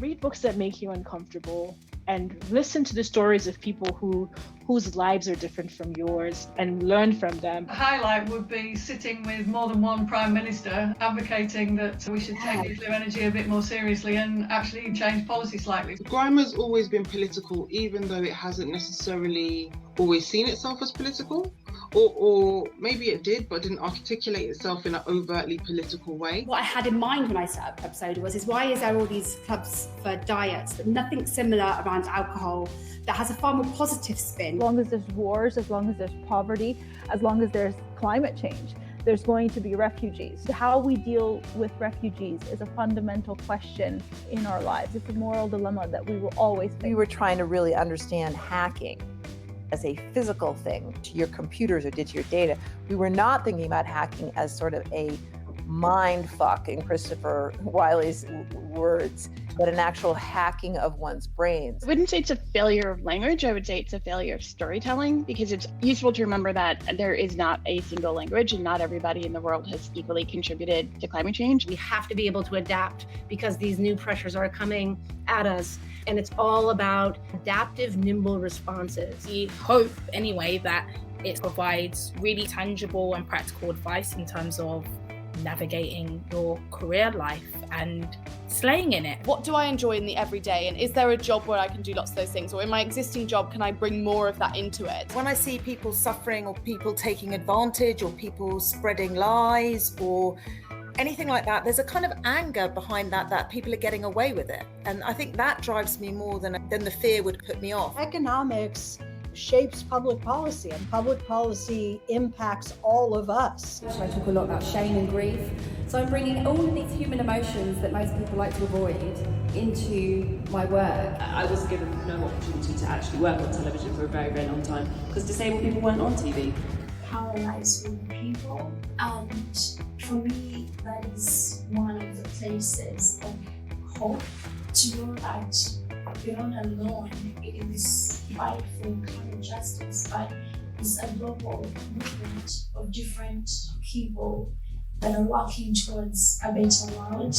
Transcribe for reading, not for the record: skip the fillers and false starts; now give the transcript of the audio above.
Read books that make you uncomfortable and listen to the stories of people whose lives are different from yours and learn from them. A highlight would be sitting with more than one Prime Minister advocating that we should take nuclear energy a bit more seriously and actually change policy slightly. Grime has always been political, even though it hasn't necessarily always seen itself as political. Or maybe it did, but didn't articulate itself in an overtly political way. What I had in mind when I set up episode was why is there all these clubs for diets, but nothing similar around alcohol that has a far more positive spin? As long as there's wars, as long as there's poverty, as long as there's climate change, there's going to be refugees. How we deal with refugees is a fundamental question in our lives. It's a moral dilemma that we will always face. We were trying to really understand hacking as a physical thing to your computers or to your data. We were not thinking about hacking as sort of a mind fuck, in Christopher Wiley's words, but an actual hacking of one's brains. I wouldn't say it's a failure of language. I would say it's a failure of storytelling, because it's useful to remember that there is not a single language and not everybody in the world has equally contributed to climate change. We have to be able to adapt because these new pressures are coming at us. And it's all about adaptive, nimble responses. We hope, anyway, that it provides really tangible and practical advice in terms of navigating your career life and slaying in it. What do I enjoy in the everyday, and is there a job where I can do lots of those things, or in my existing job can I bring more of that into it? When I see people suffering or people taking advantage or people spreading lies or anything like that, there's a kind of anger behind that people are getting away with it, and I think that drives me more than the fear would put me off. Economics shapes public policy, and public policy impacts all of us. I talk a lot about shame and grief, so I'm bringing all of these human emotions that most people like to avoid into my work. I was given no opportunity to actually work on television for a very, very long time because disabled people weren't on TV. Power lies with people, and for me that is one of the places of hope, to know that you're not alone in this fight for climate justice, but it's a global movement of different people that are working towards a better world.